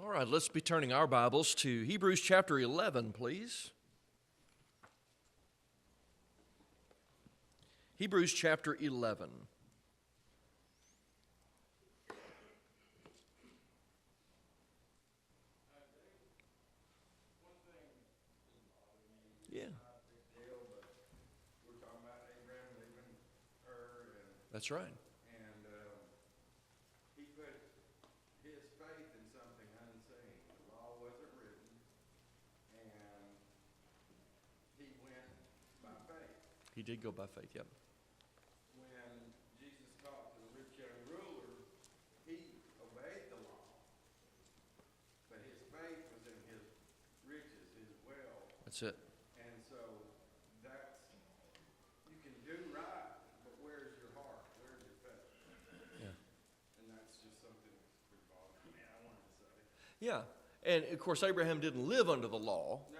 All right, let's be turning our Bibles to Hebrews chapter 11, please. Hebrews chapter 11. Yeah. That's right. He did go by faith, yep. When Jesus talked to the rich young ruler, he obeyed the law. But his faith was in his riches, his wealth. That's it. And so you can do right, but where's your heart? Where's your faith? Yeah. And that's just something that's pretty bothersome. I wanted to say. Yeah. And of course, Abraham didn't live under the law. No.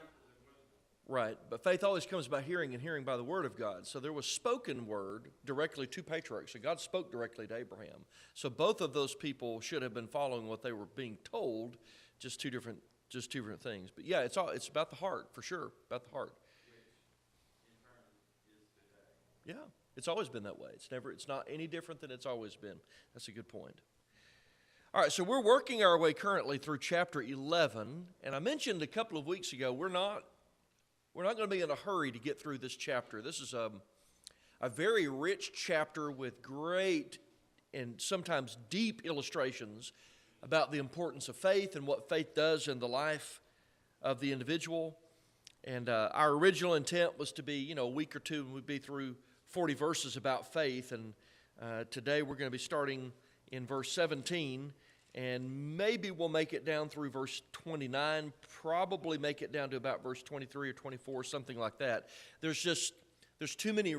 Right, but faith always comes by hearing, and hearing by the word of God. So there was spoken word directly to patriarchs. So God spoke directly to Abraham. So both of those people should have been following what they were being told, just two different things. But yeah, it's about the heart, for sure, about the heart. Which in turn is today. Yeah, it's always been that way. It's not any different than it's always been. That's a good point. All right, so we're working our way currently through chapter 11, and I mentioned a couple of weeks ago we're not going to be in a hurry to get through this chapter. This is a very rich chapter with great and sometimes deep illustrations about the importance of faith and what faith does in the life of the individual. And our original intent was to be, a week or two, and we'd be through 40 verses about faith. And today we're going to be starting in verse 17. And maybe we'll make it down through verse 29, probably make it down to about verse 23 or 24, something like that. There's too many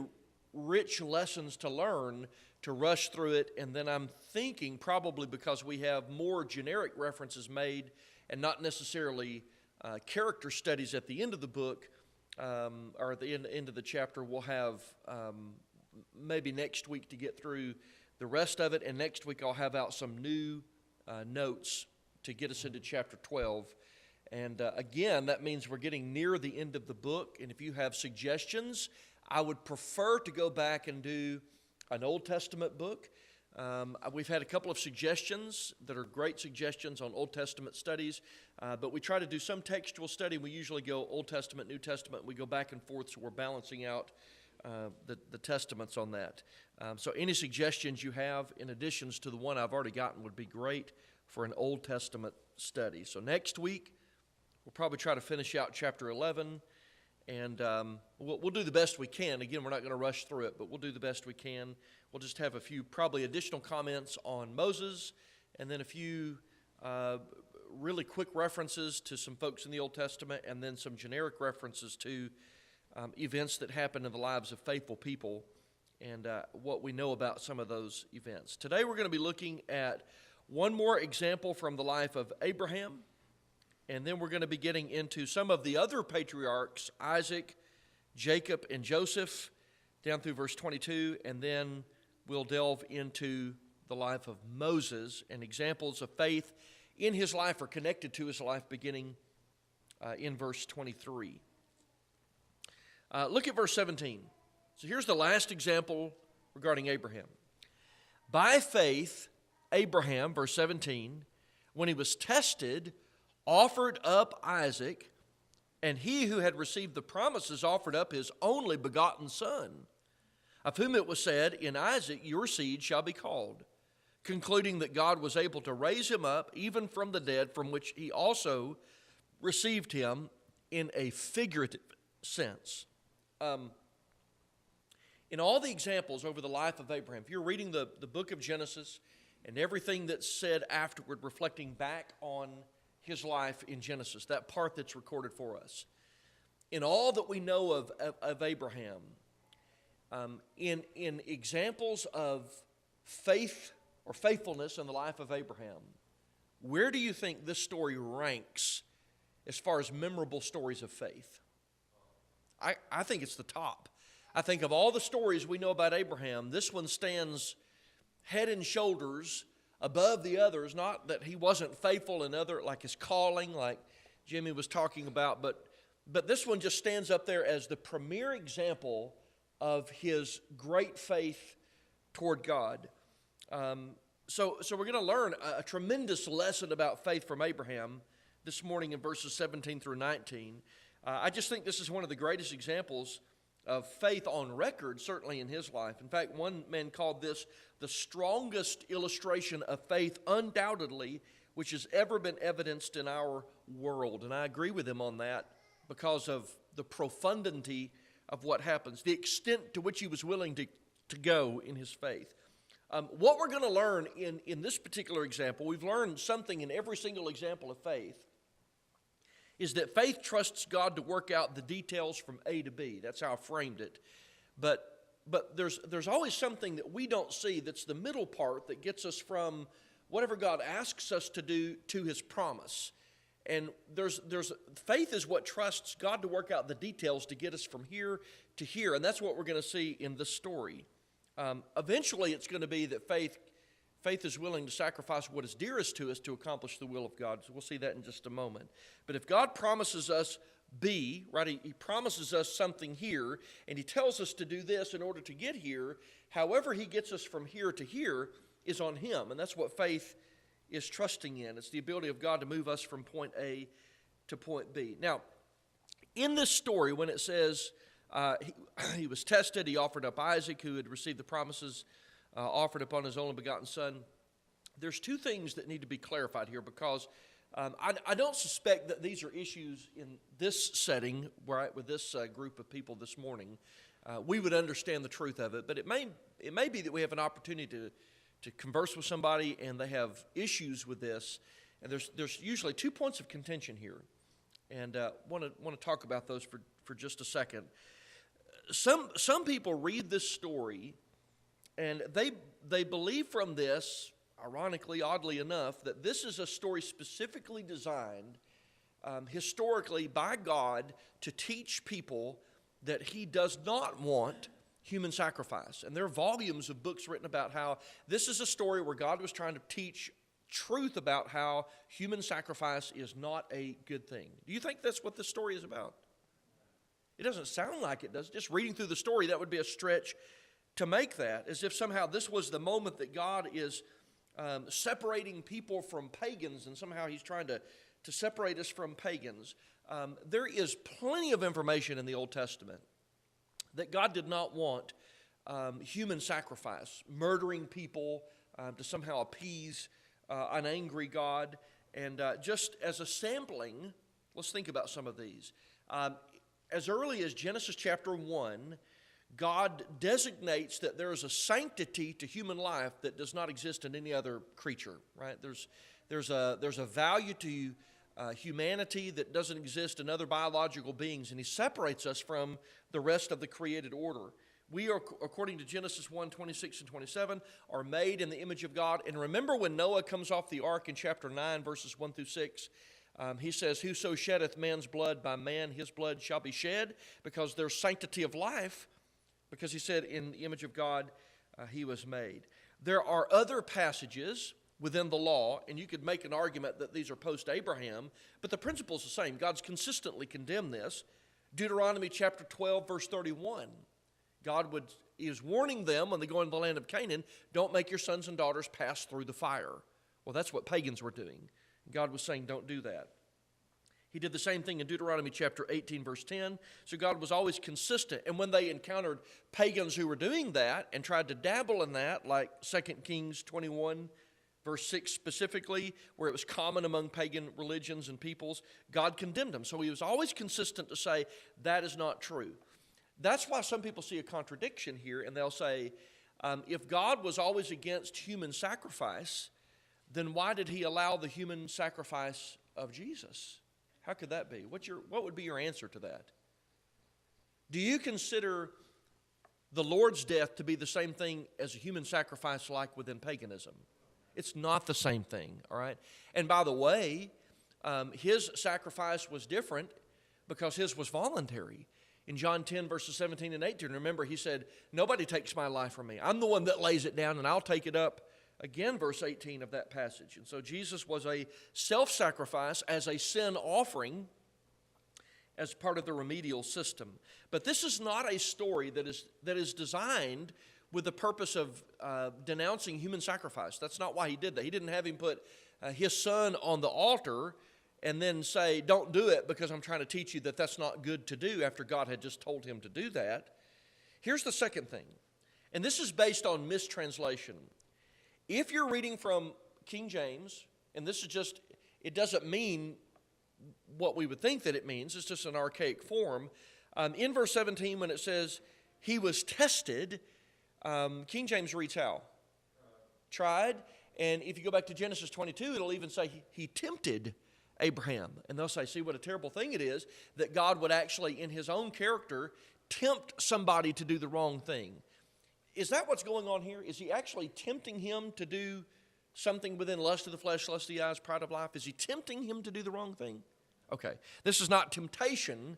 rich lessons to learn to rush through it. And then I'm thinking probably because we have more generic references made and not necessarily character studies at the end of the book or at the end of the chapter, we'll have maybe next week to get through the rest of it. And next week I'll have out some new notes to get us into chapter 12. And again, that means we're getting near the end of the book. And if you have suggestions, I would prefer to go back and do an Old Testament book. We've had a couple of suggestions that are great suggestions on Old Testament studies, but we try to do some textual study. We usually go Old Testament, New Testament. We go back and forth, so we're balancing out the testaments on that. So any suggestions you have in additions to the one I've already gotten would be great for an Old Testament study. So next week, we'll probably try to finish out chapter 11, and we'll do the best we can. Again, we're not going to rush through it, but we'll do the best we can. We'll just have a few probably additional comments on Moses, and then a few really quick references to some folks in the Old Testament, and then some generic references to events that happen in the lives of faithful people and what we know about some of those events. Today we're going to be looking at one more example from the life of Abraham, and then we're going to be getting into some of the other patriarchs, Isaac, Jacob, and Joseph, down through verse 22, and then we'll delve into the life of Moses, and examples of faith in his life or connected to his life beginning in verse 23. Look at verse 17. So here's the last example regarding Abraham. By faith, Abraham, verse 17, when he was tested, offered up Isaac, and he who had received the promises offered up his only begotten son, of whom it was said, in Isaac your seed shall be called, concluding that God was able to raise him up even from the dead, from which he also received him in a figurative sense. In all the examples over the life of Abraham, if you're reading the book of Genesis and everything that's said afterward, reflecting back on his life in Genesis, that part that's recorded for us, in all that we know of Abraham, in examples of faith or faithfulness in the life of Abraham, where do you think this story ranks as far as memorable stories of faith? I think it's the top. I think of all the stories we know about Abraham, this one stands head and shoulders above the others, not that he wasn't faithful in other, like his calling, like Jimmy was talking about, but this one just stands up there as the premier example of his great faith toward God. So we're going to learn a tremendous lesson about faith from Abraham this morning in verses 17 through 19. I just think this is one of the greatest examples of faith on record, certainly in his life. In fact, one man called this the strongest illustration of faith, undoubtedly, which has ever been evidenced in our world. And I agree with him on that because of the profundity of what happens, the extent to which he was willing to go in his faith. What we're going to learn in this particular example, we've learned something in every single example of faith, is that faith trusts God to work out the details from A to B. That's how I framed it. But there's always something that we don't see that's the middle part that gets us from whatever God asks us to do to his promise. And there's faith is what trusts God to work out the details to get us from here to here. And that's what we're going to see in this story. Eventually, it's going to be that faith is willing to sacrifice what is dearest to us to accomplish the will of God. So we'll see that in just a moment. But if God promises us B, right, he promises us something here, and he tells us to do this in order to get here, however he gets us from here to here is on him. And that's what faith is trusting in. It's the ability of God to move us from point A to point B. Now, in this story, when it says he was tested, he offered up Isaac, who had received the promises offered upon his only begotten son. There's two things that need to be clarified here, because I don't suspect that these are issues in this setting, right, with this group of people this morning. We would understand the truth of it, but it may be that we have an opportunity to converse with somebody and they have issues with this, and there's usually 2 points of contention here, and want to talk about those for just a second. Some people read this story and they believe from this, ironically, oddly enough, that this is a story specifically designed historically by God to teach people that he does not want human sacrifice. And there are volumes of books written about how this is a story where God was trying to teach truth about how human sacrifice is not a good thing. Do you think that's what this story is about? It doesn't sound like it does. Just reading through the story, that would be a stretch to make that, as if somehow this was the moment that God is separating people from pagans, and somehow he's trying to separate us from pagans. There is plenty of information in the Old Testament that God did not want human sacrifice, murdering people to somehow appease an angry God. And just as a sampling, let's think about some of these. As early as Genesis chapter 1, God designates that there is a sanctity to human life that does not exist in any other creature, right? There's a value to humanity that doesn't exist in other biological beings, and he separates us from the rest of the created order. We are, according to Genesis 1, 26 and 27, are made in the image of God. And remember when Noah comes off the ark in chapter 9, verses 1 through 6, he says, "Whoso sheddeth man's blood, by man his blood shall be shed," because there's sanctity of life, because he said in the image of God he was made. There are other passages within the law, and you could make an argument that these are post-Abraham, but the principle is the same. God's consistently condemned this. Deuteronomy chapter 12, verse 31. God is warning them when they go into the land of Canaan, don't make your sons and daughters pass through the fire. Well, that's what pagans were doing. God was saying, don't do that. He did the same thing in Deuteronomy chapter 18, verse 10. So God was always consistent. And when they encountered pagans who were doing that and tried to dabble in that, like 2 Kings 21, verse 6 specifically, where it was common among pagan religions and peoples, God condemned them. So he was always consistent to say, that is not true. That's why some people see a contradiction here, and they'll say, if God was always against human sacrifice, then why did he allow the human sacrifice of Jesus? How could that be? What would be your answer to that? Do you consider the Lord's death to be the same thing as a human sacrifice like within paganism? It's not the same thing, all right? And by the way, his sacrifice was different because his was voluntary. In John 10, verses 17 and 18, remember he said, nobody takes my life from me. I'm the one that lays it down, and I'll take it up Again, verse 18 of that passage. And so Jesus was a self-sacrifice as a sin offering as part of the remedial system. But this is not a story that is designed with the purpose of denouncing human sacrifice. That's not why he did that. He didn't have him put his son on the altar and then say, don't do it because I'm trying to teach you that that's not good to do after God had just told him to do that. Here's the second thing, and this is based on mistranslation. If you're reading from King James, and this is just, it doesn't mean what we would think that it means, it's just an archaic form. In verse 17, when it says, he was tested, King James reads how? Tried. And if you go back to Genesis 22, it'll even say he tempted Abraham. And they'll say, see what a terrible thing it is that God would actually, in his own character, tempt somebody to do the wrong thing. Is that what's going on here? Is he actually tempting him to do something within lust of the flesh, lust of the eyes, pride of life? Is he tempting him to do the wrong thing? Okay, this is not temptation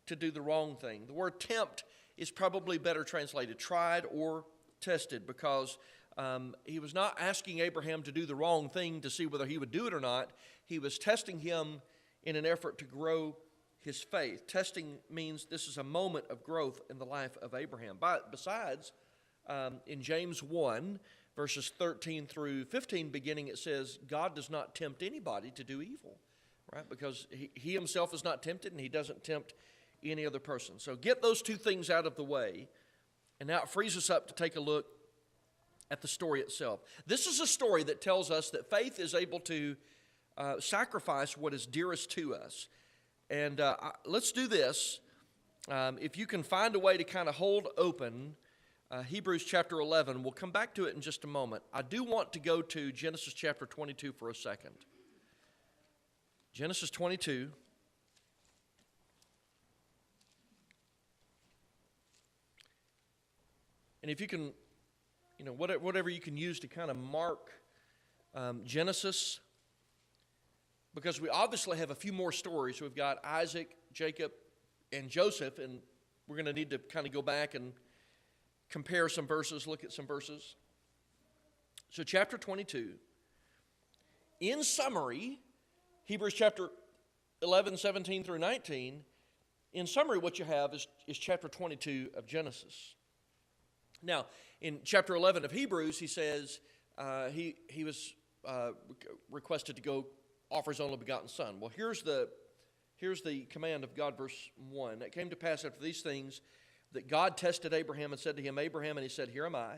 to do the wrong thing. The word tempt is probably better translated tried or tested, because he was not asking Abraham to do the wrong thing to see whether he would do it or not. He was testing him in an effort to grow his faith. Testing means this is a moment of growth in the life of Abraham. Besides, in James 1, verses 13 through 15 beginning, it says, God does not tempt anybody to do evil, right? Because he himself is not tempted, and he doesn't tempt any other person. So get those two things out of the way, and now it frees us up to take a look at the story itself. This is a story that tells us that faith is able to sacrifice what is dearest to us. And let's do this. If you can find a way to kind of hold open Hebrews chapter 11, we'll come back to it in just a moment. I do want to go to Genesis chapter 22 for a second. Genesis 22. And if you can, whatever you can use to kind of mark Genesis, because we obviously have a few more stories. We've got Isaac, Jacob, and Joseph, and we're going to need to kind of go back and compare some verses, look at some verses. So chapter 22. In summary, Hebrews chapter 11, 17 through 19, in summary what you have is chapter 22 of Genesis. Now, in chapter 11 of Hebrews, he says he was requested to go offer his only begotten son. Well, here's the command of God, verse 1. It came to pass after these things that God tested Abraham and said to him, Abraham, and he said, here am I.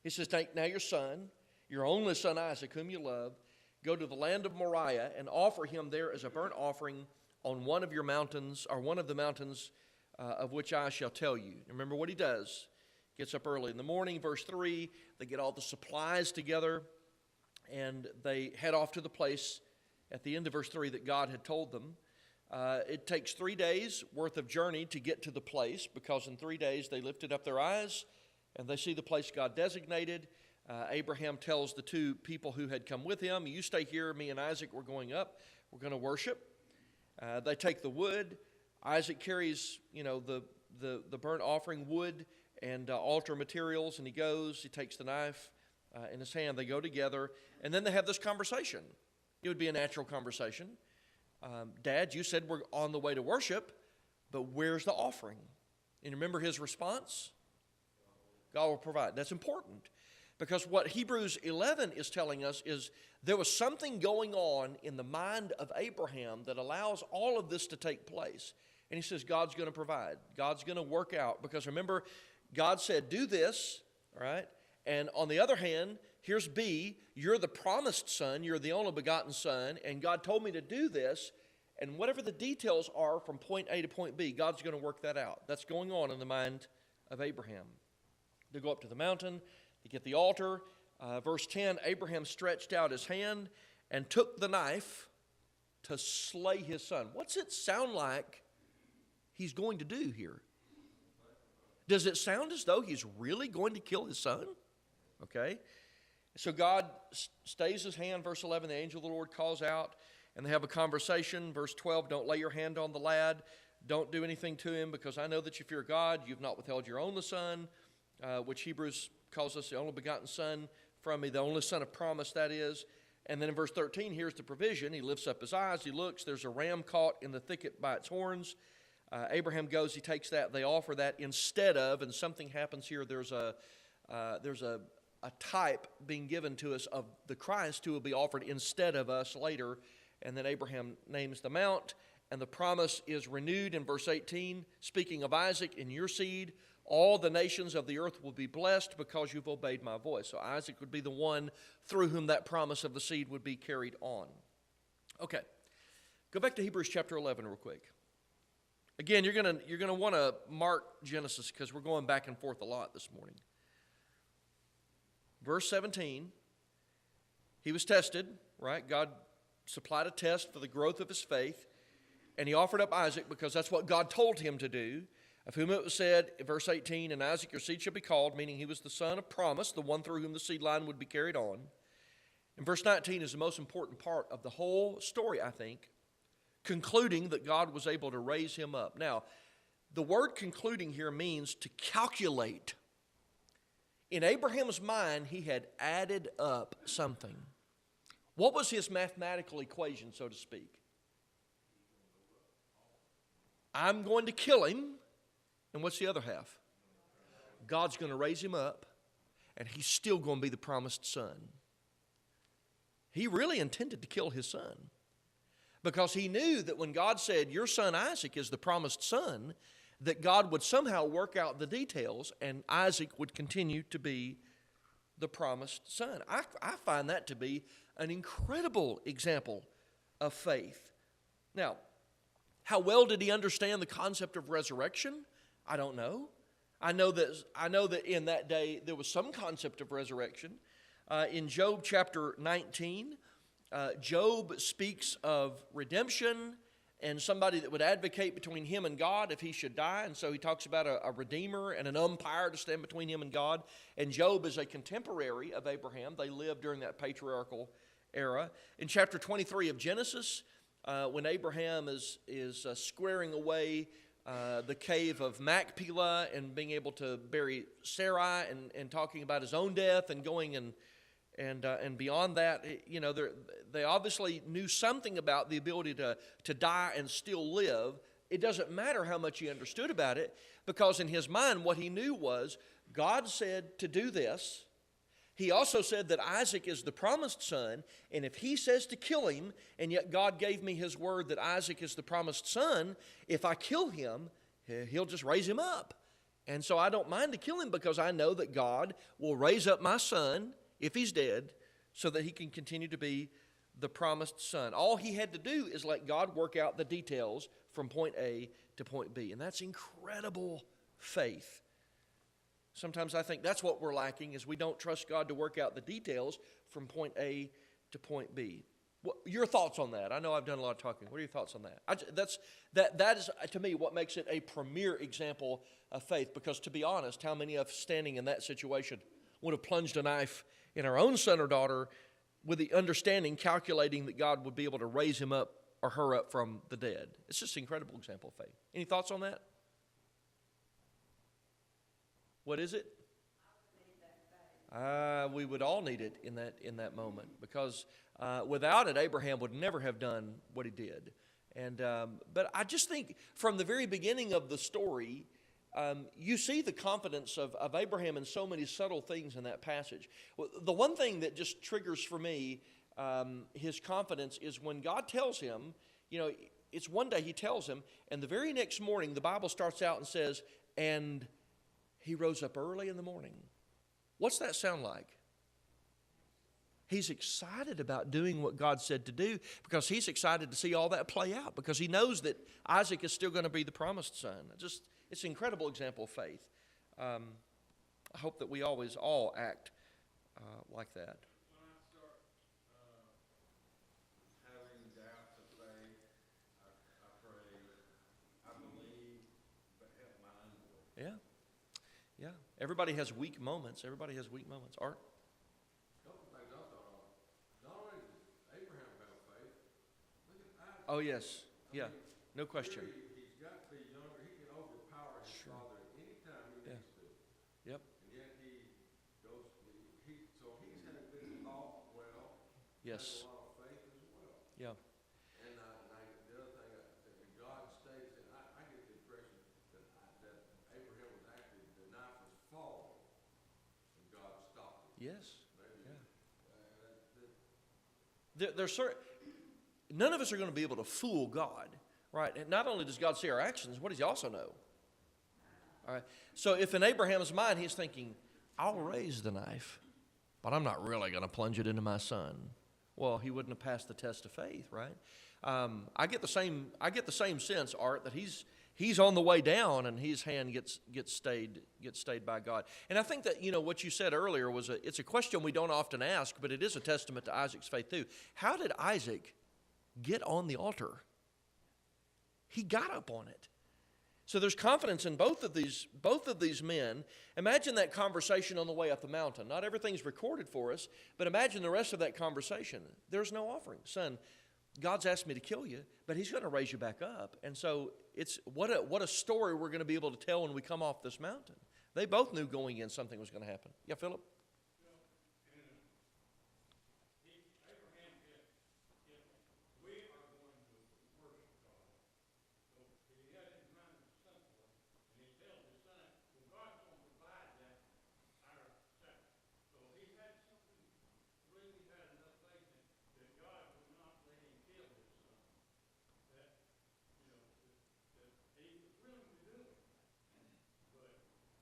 He says, take now your son, your only son Isaac, whom you love, go to the land of Moriah and offer him there as a burnt offering on one of your mountains, or one of the mountains of which I shall tell you. Remember what he does. Gets up early in the morning, verse 3, they get all the supplies together, and they head off to the place at the end of verse 3 that God had told them. It takes 3 days worth of journey to get to the place, because in 3 days they lifted up their eyes and they see the place God designated. Abraham tells the two people who had come with him, you stay here, me and Isaac, we're going up, we're going to worship. They take the wood. Isaac carries, the burnt offering wood and altar materials, and he takes the knife in his hand. They go together, and then they have this conversation. It would be a natural conversation. Dad, you said we're on the way to worship, but where's the offering? And remember his response? God will provide. That's important, because what Hebrews 11 is telling us is there was something going on in the mind of Abraham that allows all of this to take place. And he says God's going to provide. God's going to work out, because remember, God said, do this, all right? And on the other hand, here's B, you're the promised son, you're the only begotten son, and God told me to do this, and whatever the details are from point A to point B, God's going to work that out. That's going on in the mind of Abraham. They go up to the mountain, they get the altar. Verse 10, Abraham stretched out his hand and took the knife to slay his son. What's it sound like he's going to do here? Does it sound as though he's really going to kill his son? Okay. So God stays his hand. Verse 11, the angel of the Lord calls out, and they have a conversation. Verse 12, don't lay your hand on the lad. Don't do anything to him, because I know that you fear God. You've not withheld your only son, which Hebrews calls us the only begotten son, from me, the only son of promise, that is. And then in verse 13, here's the provision. He lifts up his eyes, he looks, there's a ram caught in the thicket by its horns. Abraham goes, he takes that, they offer that instead of, and something happens here. There's a type being given to us of the Christ who will be offered instead of us later. And then Abraham names the mount, and the promise is renewed in verse 18. Speaking of Isaac, in your seed, all the nations of the earth will be blessed because you've obeyed my voice. So Isaac would be the one through whom that promise of the seed would be carried on. Okay, go back to Hebrews chapter 11 real quick. Again, you're gonna want to mark Genesis because we're going back and forth a lot this morning. Verse 17, he was tested, right? God supplied a test for the growth of his faith, and he offered up Isaac because that's what God told him to do, of whom it was said, in verse 18, and Isaac your seed shall be called, meaning he was the son of promise, the one through whom the seed line would be carried on. And verse 19 is the most important part of the whole story, I think, concluding that God was able to raise him up. Now, the word concluding here means to calculate. In Abraham's mind, he had added up something. What was his mathematical equation, so to speak? I'm going to kill him, and what's the other half? God's going to raise him up, and he's still going to be the promised son. He really intended to kill his son because he knew that when God said, your son Isaac is the promised son, that God would somehow work out the details and Isaac would continue to be the promised son. I find that to be an incredible example of faith. Now, how well did he understand the concept of resurrection? I don't know. I know that in that day there was some concept of resurrection. In Job chapter 19, Job speaks of redemption and somebody that would advocate between him and God if he should die. And so he talks about a redeemer and an umpire to stand between him and God. And Job is a contemporary of Abraham. They lived during that patriarchal era. In chapter 23 of Genesis, when Abraham is squaring away the cave of Machpelah and being able to bury Sarai and talking about his own death and going and beyond that, you know, they obviously knew something about the ability to die and still live. It doesn't matter how much he understood about it, because in his mind what he knew was God said to do this. He also said that Isaac is the promised son, and if he says to kill him, and yet God gave me his word that Isaac is the promised son, if I kill him, he'll just raise him up. And so I don't mind to kill him because I know that God will raise up my son if he's dead so that he can continue to be the promised son. All he had to do is let God work out the details from point A to point B. And that's incredible faith. Sometimes I think that's what we're lacking, is we don't trust God to work out the details from point A to point B. Your thoughts on that? I know I've done a lot of talking. What are your thoughts on that? That is, to me, what makes it a premier example of faith. Because to be honest, how many of us standing in that situation would have plunged a knife in our own son or daughter with the understanding, calculating that God would be able to raise him up or her up from the dead? It's just an incredible example of faith. Any thoughts on that? What is it? We would all need it in that moment, because without it, Abraham would never have done what he did. And but I just think from the very beginning of the story, you see the confidence of Abraham in so many subtle things in that passage. The one thing that just triggers for me his confidence is when God tells him, you know, it's one day he tells him, and the very next morning the Bible starts out and says, and he rose up early in the morning. What's that sound like? He's excited about doing what God said to do, because he's excited to see all that play out, because he knows that Isaac is still going to be the promised son. It's an incredible example of faith. I hope that we always all act like that. When I start having doubts of faith, I pray, I believe, but help my unbelief. Yeah. Everybody has weak moments. Art? A couple of things I thought of. Not only did Abraham have faith, look at Isaac. Oh, yes. Yeah. No question. Here he's got to be younger. He can overpower his father at any time he Yeah. needs to. Yep. And yet he goes, so he's had Yes. a lot of faith as well. Yeah. And the other thing, that God stays in, I get the impression that Abraham was actually, the knife was falling, and God stopped it. Yes. Maybe, There's certain, none of us are going to be able to fool God, right? And not only does God see our actions, what does He also know? All right. So if in Abraham's mind he's thinking, I'll raise the knife, but I'm not really going to plunge it into my son. Well, he wouldn't have passed the test of faith, right? I get the same sense, Art, that he's on the way down and his hand gets stayed by God. And I think that, what you said earlier it's a question we don't often ask, but it is a testament to Isaac's faith too. How did Isaac get on the altar? He got up on it. So there's confidence in both of these men. Imagine that conversation on the way up the mountain. Not everything's recorded for us, but imagine the rest of that conversation. There's no offering. Son, God's asked me to kill you, but He's going to raise you back up. And so it's what a story we're going to be able to tell when we come off this mountain. They both knew going in something was going to happen. Yeah, Philip?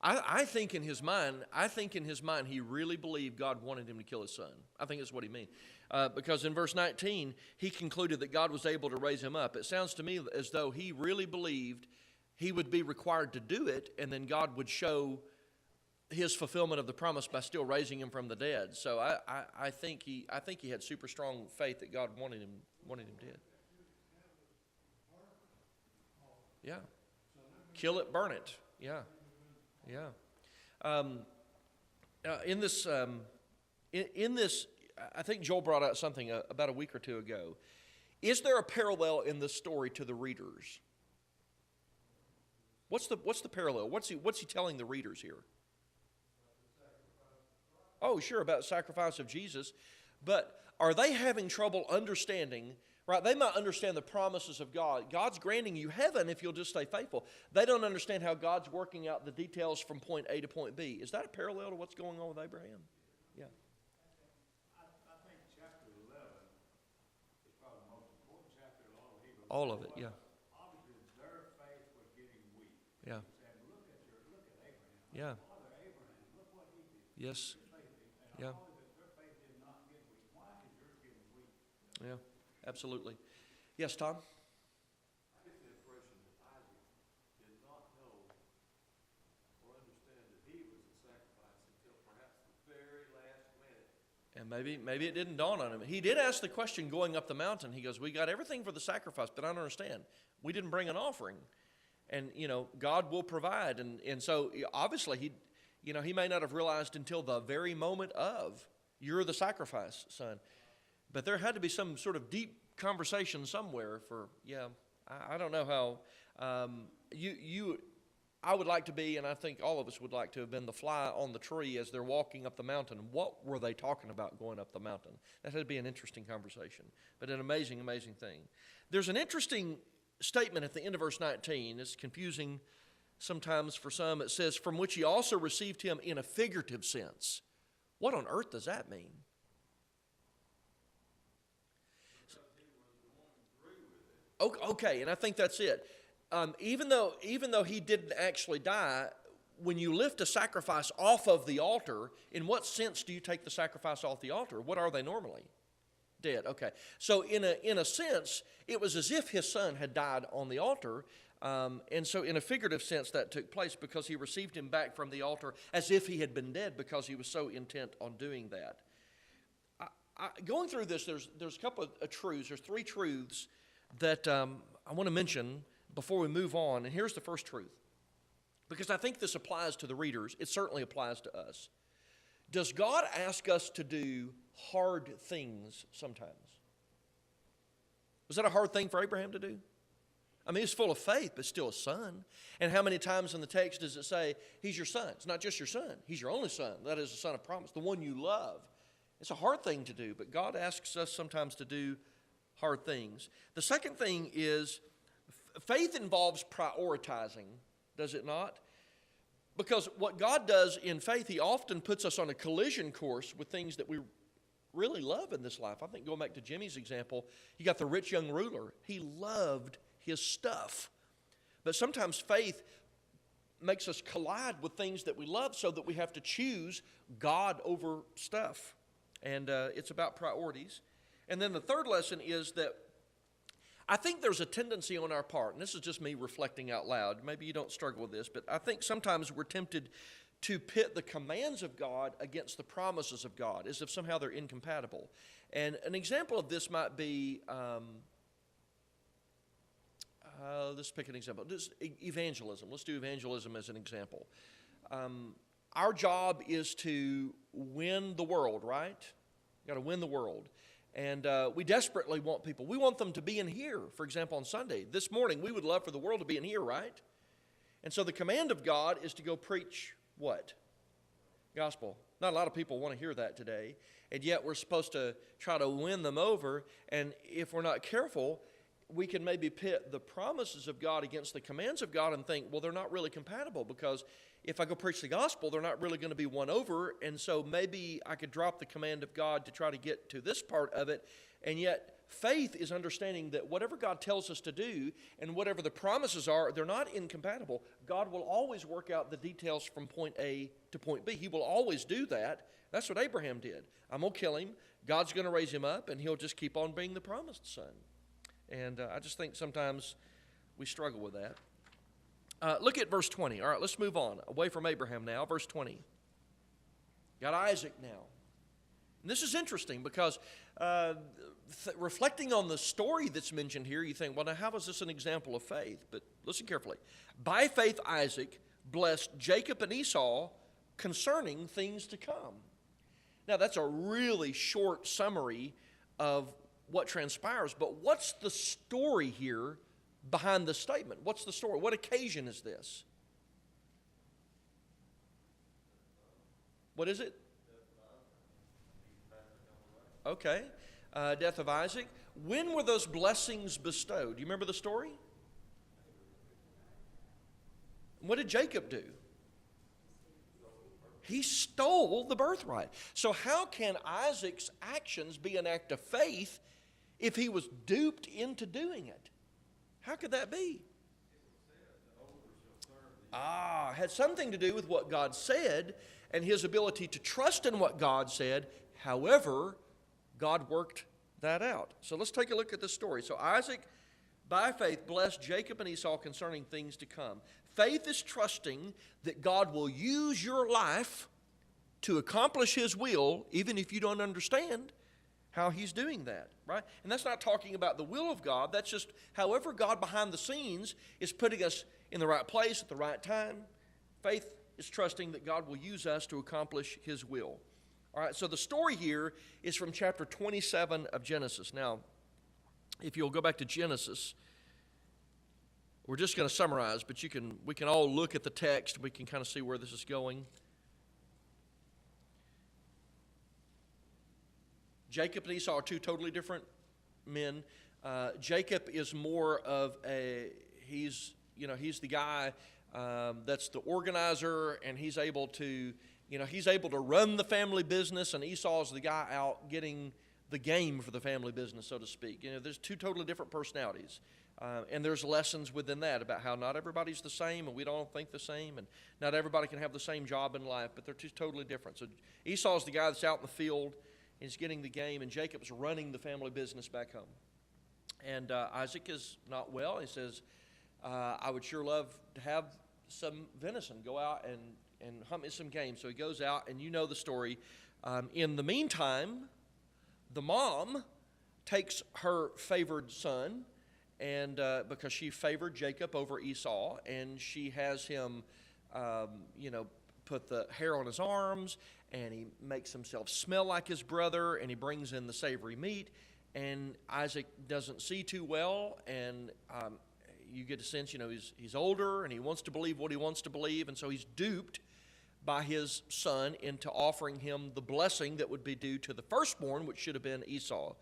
I think in his mind, he really believed God wanted him to kill his son. I think that's what he meant. Because in verse 19, he concluded that God was able to raise him up. It sounds to me as though he really believed he would be required to do it, and then God would show his fulfillment of the promise by still raising him from the dead. So I think he had super strong faith that God wanted him dead. Yeah. Kill it, burn it. Yeah. Yeah. In this, I think Joel brought out something about a week or two ago. Is there a parallel in this story to the readers? What's the parallel? What's he telling the readers here? Oh, sure, about the sacrifice of Jesus. But are they having trouble understanding? Right, they might understand the promises of God. God's granting you heaven if you'll just stay faithful. They don't understand how God's working out the details from point A to point B. Is that a parallel to what's going on with Abraham? Yeah. I think chapter 11 is probably the most important chapter in all of Hebrews. All of it, yeah. Obviously, their faith was getting weak. Yeah. He said, look at Abraham. Yeah. Father Abraham, look what he did. Yes. Yeah. All of it, their faith did not get weak. Why is yours getting weak? Yeah. Absolutely. Yes, Tom? I get the impression that Isaac did not know or understand that he was the sacrifice until perhaps the very last minute. And maybe it didn't dawn on him. He did ask the question going up the mountain. He goes, we got everything for the sacrifice, but I don't understand. We didn't bring an offering. And, God will provide. And so obviously he may not have realized until the very moment of, you're the sacrifice, son. But there had to be some sort of deep conversation somewhere I don't know how I would like to be, and I think all of us would like to have been the fly on the tree as they're walking up the mountain. What were they talking about going up the mountain? That had to be an interesting conversation, but an amazing, amazing thing. There's an interesting statement at the end of verse 19. It's confusing sometimes for some. It says, from which he also received him in a figurative sense. What on earth does that mean? Okay, and I think that's it. Even though he didn't actually die, when you lift a sacrifice off of the altar, in what sense do you take the sacrifice off the altar? What are they normally? Dead. Okay. So in a sense, it was as if his son had died on the altar, and so in a figurative sense that took place because he received him back from the altar as if he had been dead because he was so intent on doing that. Going through this, there's a couple of truths. There's three truths that I want to mention before we move on. And here's the first truth. Because I think this applies to the readers. It certainly applies to us. Does God ask us to do hard things sometimes? Was that a hard thing for Abraham to do? I mean, he's full of faith, but still a son. And how many times in the text does it say, he's your son? It's not just your son. He's your only son. That is the son of promise, the one you love. It's a hard thing to do, but God asks us sometimes to do hard things. The second thing is faith involves prioritizing, does it not? Because what God does in faith, He often puts us on a collision course with things that we really love in this life. I think going back to Jimmy's example, you got the rich young ruler. He loved his stuff. But sometimes faith makes us collide with things that we love so that we have to choose God over stuff. And it's about priorities. And then the third lesson is that I think there's a tendency on our part, and this is just me reflecting out loud. Maybe you don't struggle with this, but I think sometimes we're tempted to pit the commands of God against the promises of God as if somehow they're incompatible. And an example of this might be, let's pick an example. Just evangelism. Let's do evangelism as an example. Our job is to win the world, right? You've got to win the world. And we desperately want people. We want them to be in here, for example, on Sunday. This morning, we would love for the world to be in here, right? And so the command of God is to go preach what? Gospel. Not a lot of people want to hear that today. And yet we're supposed to try to win them over. And if we're not careful, we can maybe pit the promises of God against the commands of God and think, well, they're not really compatible, because if I go preach the gospel, they're not really going to be won over, and so maybe I could drop the command of God to try to get to this part of it. And yet faith is understanding that whatever God tells us to do and whatever the promises are, they're not incompatible. God will always work out the details from point A to point B. He will always do that. That's what Abraham did. I'm going to kill him. God's going to raise him up, and he'll just keep on being the promised son. And I just think sometimes we struggle with that. Look at verse 20. All right, let's move on. Away from Abraham now. Verse 20. Got Isaac now. And this is interesting because reflecting on the story that's mentioned here, you think, well, now how is this an example of faith? But listen carefully. By faith, Isaac blessed Jacob and Esau concerning things to come. Now, that's a really short summary of what transpires, but what's the story here behind the statement? What's the story? What occasion is this? What is it? Okay, death of Isaac. When were those blessings bestowed? Do you remember the story? What did Jacob do? He stole the birthright. So how can Isaac's actions be an act of faith if he was duped into doing it? How could that be? It had something to do with what God said and his ability to trust in what God said. However, God worked that out. So let's take a look at this story. So Isaac, by faith, blessed Jacob and Esau concerning things to come. Faith is trusting that God will use your life to accomplish his will, even if you don't understand how he's doing that, right? And that's not talking about the will of God. That's just however God behind the scenes is putting us in the right place at the right time. Faith is trusting that God will use us to accomplish his will. All right, so the story here is from chapter 27 of Genesis. Now, if you'll go back to Genesis, we're just going to summarize, but we can all look at the text. We can kind of see where this is going. Jacob and Esau are two totally different men. Jacob is more of he's the guy that's the organizer, and he's able to run the family business, and Esau's the guy out getting the game for the family business, so to speak. There's two totally different personalities. And there's lessons within that about how not everybody's the same, and we don't think the same, and not everybody can have the same job in life, but they're two totally different. So Esau's the guy that's out in the field, and he's getting the game, and Jacob's running the family business back home. And Isaac is not well. He says, I would sure love to have some venison. Go out and hunt me some game. So he goes out, and you know the story. In the meantime, the mom takes her favored son, and because she favored Jacob over Esau, and she has him, put the hair on his arms, and he makes himself smell like his brother, and he brings in the savory meat, and Isaac doesn't see too well, and you get a sense, he's older, and he wants to believe what he wants to believe, and so he's duped by his son into offering him the blessing that would be due to the firstborn, which should have been Esau.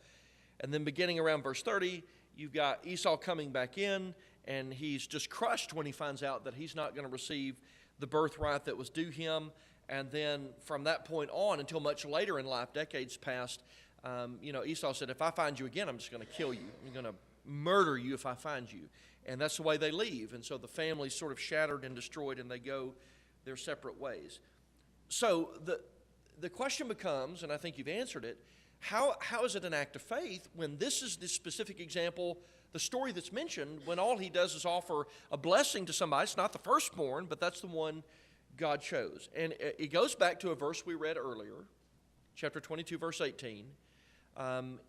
And then beginning around verse 30, you've got Esau coming back in, and he's just crushed when he finds out that he's not going to receive the birthright that was due him. And then from that point on, until much later in life, decades past, Esau said, if I find you again, I'm just going to kill you. I'm going to murder you if I find you. And that's the way they leave. And so the family's sort of shattered and destroyed, and they go their separate ways. So the question becomes, and I think you've answered it, how is it an act of faith when this is the specific example, the story that's mentioned, when all he does is offer a blessing to somebody? It's not the firstborn, but that's the one God chose. And it goes back to a verse we read earlier, chapter 22, verse 18.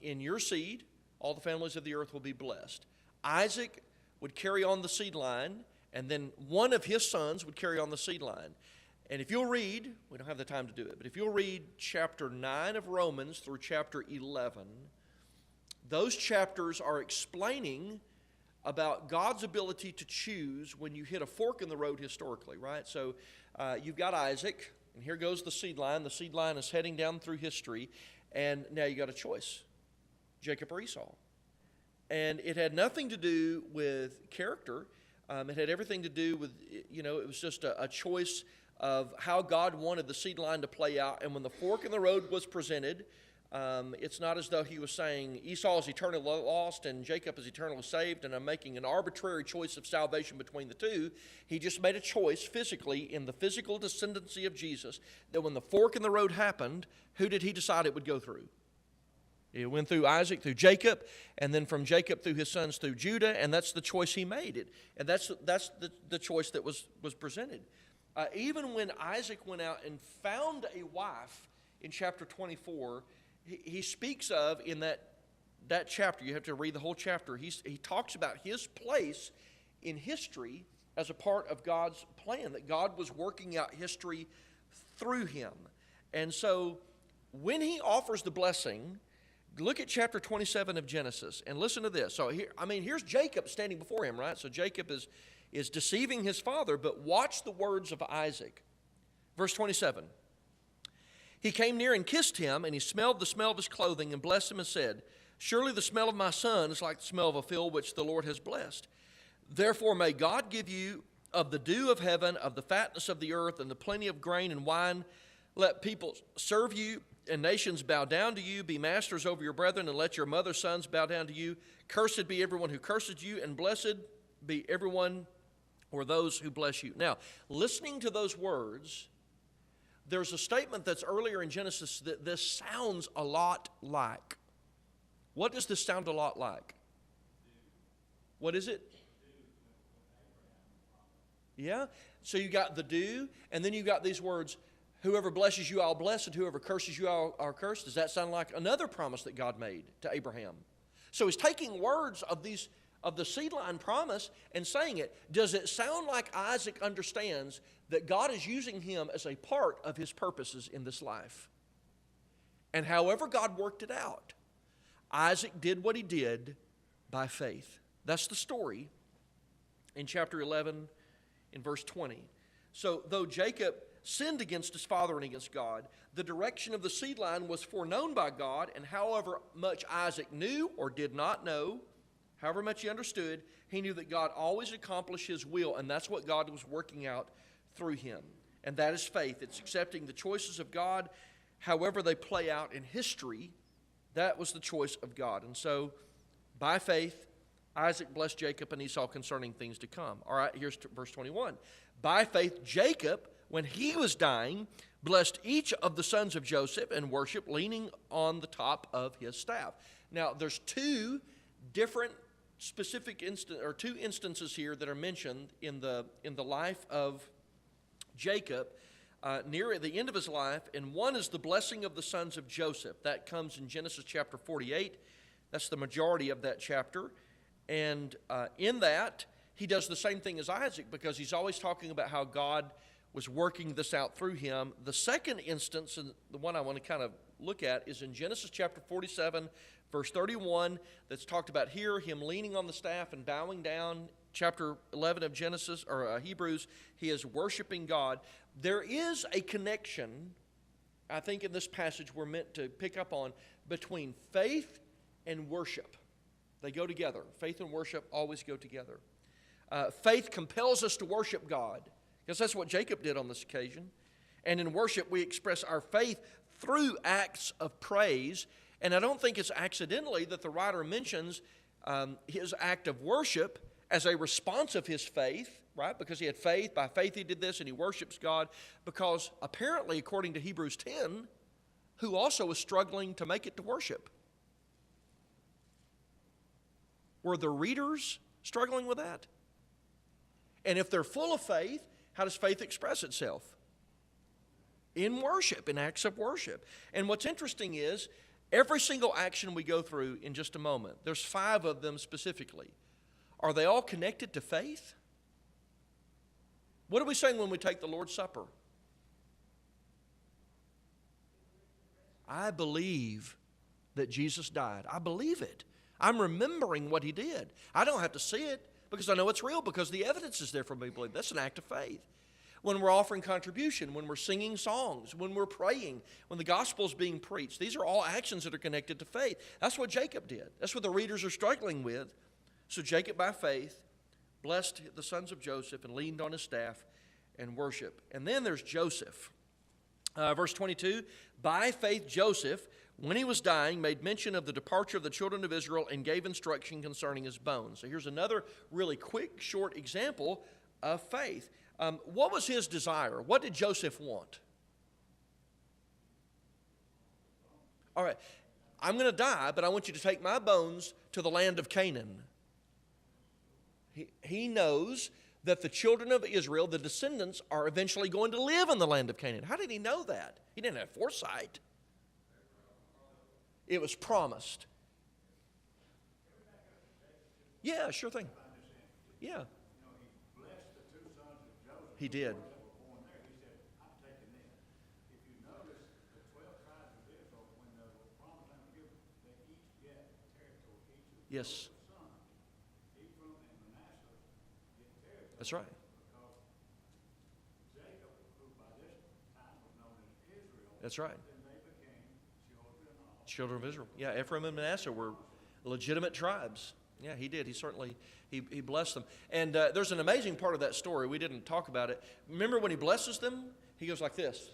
In your seed, all the families of the earth will be blessed. Isaac would carry on the seed line, and then one of his sons would carry on the seed line. And if you'll read, we don't have the time to do it, but if you'll read chapter 9 of Romans through chapter 11, those chapters are explaining about God's ability to choose when you hit a fork in the road historically, right? So you've got Isaac, and here goes the seed line. The seed line is heading down through history, and now you got a choice, Jacob or Esau. And it had nothing to do with character. It had everything to do with, it was just a choice of how God wanted the seed line to play out. And when the fork in the road was presented, it's not as though he was saying Esau is eternally lost and Jacob is eternally saved, and I'm making an arbitrary choice of salvation between the two. He just made a choice physically in the physical descendancy of Jesus that when the fork in the road happened, who did he decide it would go through? It went through Isaac, through Jacob, and then from Jacob through his sons through Judah, and that's the choice he made. And that's the choice that was presented. Even when Isaac went out and found a wife in chapter 24, he speaks of in that chapter, you have to read the whole chapter, he talks about his place in history as a part of God's plan, that God was working out history through him. And so when he offers the blessing, look at chapter 27 of Genesis and listen to this. So here's Jacob standing before him, right? So Jacob is deceiving his father, but watch the words of Isaac. Verse 27. He came near and kissed him, and he smelled the smell of his clothing and blessed him and said, surely the smell of my son is like the smell of a field which the Lord has blessed. Therefore may God give you of the dew of heaven, of the fatness of the earth, and the plenty of grain and wine. Let people serve you, and nations bow down to you. Be masters over your brethren, and let your mother's sons bow down to you. Cursed be everyone who curses you, and blessed be everyone or those who bless you. Now, listening to those words, there's a statement that's earlier in Genesis that this sounds a lot like. What does this sound a lot like? What is it? Yeah? So you got the dew, and then you got these words, whoever blesses you, I'll bless, and whoever curses you, I'll curse. Does that sound like another promise that God made to Abraham? So he's taking words of the seed line promise and saying it. Does it sound like Isaac understands that God is using him as a part of his purposes in this life? And however God worked it out, Isaac did what he did by faith. That's the story in chapter 11 in verse 20. So though Jacob sinned against his father and against God, the direction of the seed line was foreknown by God, and however much Isaac knew or did not know, however much he understood, he knew that God always accomplished his will, and that's what God was working out through him. And that is faith. It's accepting the choices of God, however they play out in history. That was the choice of God. And so, by faith, Isaac blessed Jacob and Esau concerning things to come. All right, here's verse 21. By faith, Jacob, when he was dying, blessed each of the sons of Joseph and worshiped, leaning on the top of his staff. Now, there's two different two instances here that are mentioned in the life of Jacob near at the end of his life, and one is the blessing of the sons of Joseph. That comes in Genesis chapter 48. That's the majority of that chapter. And in that, he does the same thing as Isaac, because he's always talking about how God was working this out through him. The second instance, and the one I want to kind of look at, is in Genesis chapter 47, verse 31, that's talked about here, him leaning on the staff and bowing down chapter 11 of Genesis or Hebrews, he is worshiping God. There is a connection, I think in this passage we're meant to pick up on, between faith and worship. They go together. Faith and worship always go together. Faith compels us to worship God, because that's what Jacob did on this occasion. And in worship, we express our faith through acts of praise. And I don't think it's accidentally that the writer mentions his act of worship as a response of his faith, right? Because he had faith. By faith he did this, and he worships God. Because apparently, according to Hebrews 10, who also was struggling to make it to worship. Were the readers struggling with that? And if they're full of faith, how does faith express itself? In worship, in acts of worship. And what's interesting is, every single action we go through in just a moment, there's 5 of them specifically. Are they all connected to faith? What are we saying when we take the Lord's Supper? I believe that Jesus died. I believe it. I'm remembering what he did. I don't have to see it because I know it's real, because the evidence is there for me to believe. That's an act of faith. When we're offering contribution, when we're singing songs, when we're praying, when the gospel is being preached, these are all actions that are connected to faith. That's what Jacob did. That's what the readers are struggling with. So Jacob, by faith, blessed the sons of Joseph and leaned on his staff and worship. And then there's Joseph. Verse 22, by faith Joseph, when he was dying, made mention of the departure of the children of Israel and gave instruction concerning his bones. So here's another really quick, short example of faith. What was his desire? What did Joseph want? All right, I'm going to die, but I want you to take my bones to the land of Canaan. He knows that the children of Israel, the descendants, are eventually going to live in the land of Canaan. How did he know that? He didn't have foresight. It was promised. Yeah, sure thing. Yeah. He did. Yes. That's right. That's right. Children of Israel. Yeah, Ephraim and Manasseh were legitimate tribes. Yeah, he did. He certainly, he blessed them. And there's an amazing part of that story. We didn't talk about it. Remember when he blesses them? He goes like this.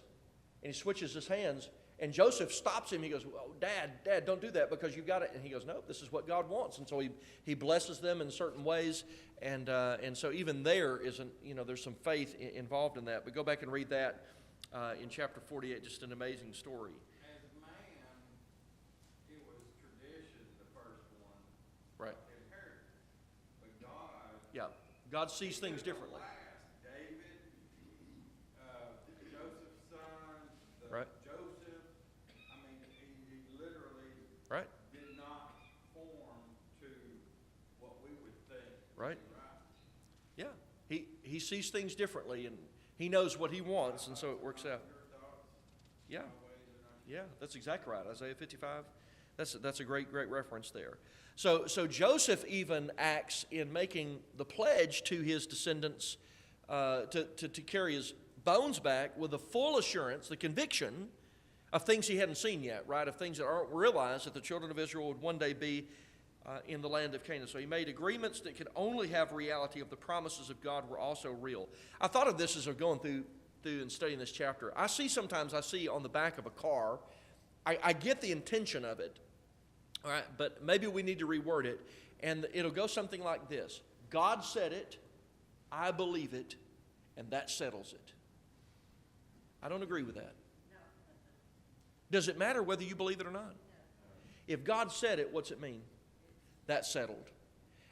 And he switches his hands. And Joseph stops him. He goes, oh, Dad, don't do that because you've got it. And he goes, no, this is what God wants. And so he blesses them in certain ways. And so even there isn't, there's some faith involved in that. But go back and read that in chapter 48. Just an amazing story. As man, it was tradition, the first one. Right. Inherited. But God. Yeah. God sees things differently. David, Joseph's son, Right. Joseph. I mean, he literally Right. did not form to what we would think. Right. Right. Yeah. He sees things differently, and he knows what he wants, and so it works out. Your thoughts? Yeah. My ways are not Yeah, that's exactly right. Isaiah 55. That's a great reference there. So Joseph even acts in making the pledge to his descendants to carry his bones back with the full assurance, the conviction of things he hadn't seen yet, right? Of things that aren't realized that the children of Israel would one day be in the land of Canaan. So he made agreements that could only have reality if the promises of God were also real. I thought of this as I'm going through and studying this chapter. I see on the back of a car, I get the intention of it, all right, but maybe we need to reword it, and it'll go something like this. God said it, I believe it, and that settles it. I don't agree with that. Does it matter whether you believe it or not? If God said it, what's it mean? That's settled.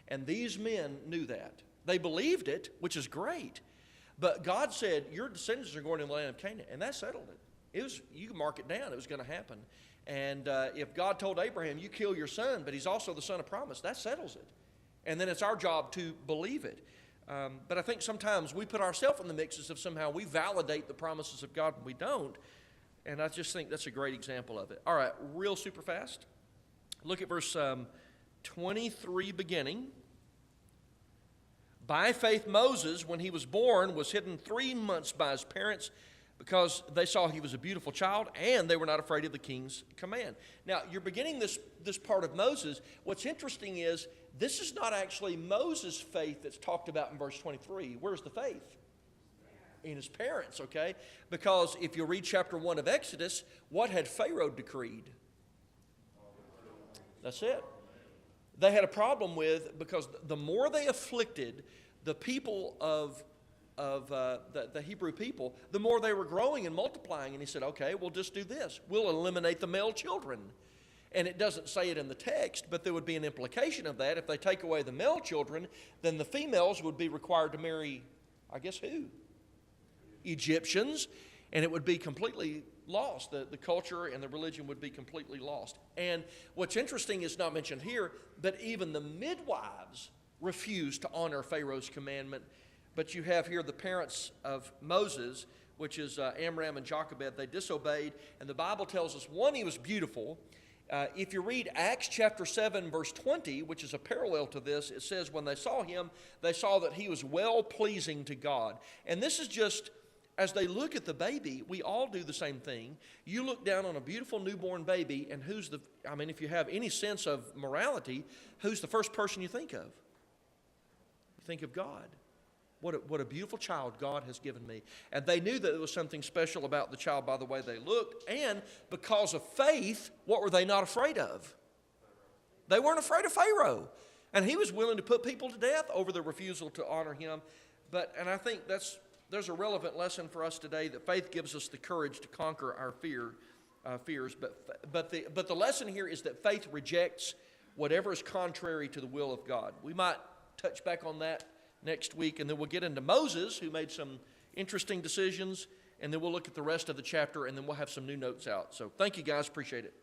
And these men knew that. They believed it, which is great. But God said, your descendants are going to the land of Canaan, and that settled it. You can mark it down. It was going to happen. And if God told Abraham, you kill your son, but he's also the son of promise, that settles it. And then it's our job to believe it. But I think sometimes we put ourselves in the mix as if somehow we validate the promises of God when we don't. And I just think that's a great example of it. All right, real super fast. Look at verse 23 beginning. By faith, Moses, when he was born, was hidden 3 months by his parents because they saw he was a beautiful child and they were not afraid of the king's command. Now, you're beginning this part of Moses. What's interesting is this is not actually Moses' faith that's talked about in verse 23. Where's the faith? In his parents, okay? Because if you read chapter 1 of Exodus, what had Pharaoh decreed? That's it. They had a problem with, because the more they afflicted the people of the Hebrew people, the more they were growing and multiplying. And he said, okay, we'll just do this. We'll eliminate the male children. And it doesn't say it in the text, but there would be an implication of that. If they take away the male children, then the females would be required to marry, I guess who? Egyptians. And it would be completely lost. The culture and the religion would be completely lost. And what's interesting is not mentioned here, but even the midwives refused to honor Pharaoh's commandment. But you have here the parents of Moses, which is Amram and Jochebed. They disobeyed, and the Bible tells us, one, he was beautiful. If you read Acts chapter 7, verse 20, which is a parallel to this, it says, when they saw him, they saw that he was well-pleasing to God. And this is just, as they look at the baby, we all do the same thing. You look down on a beautiful newborn baby, and if you have any sense of morality, who's the first person you think of? You think of God. What a beautiful child God has given me. And they knew that there was something special about the child by the way they looked. And because of faith, what were they not afraid of? They weren't afraid of Pharaoh. And he was willing to put people to death over the refusal to honor him. And I think there's a relevant lesson for us today, that faith gives us the courage to conquer our fears. But the lesson here is that faith rejects whatever is contrary to the will of God. We might touch back on that next week, and then we'll get into Moses, who made some interesting decisions, and then we'll look at the rest of the chapter, and then we'll have some new notes out. So thank you guys, appreciate it.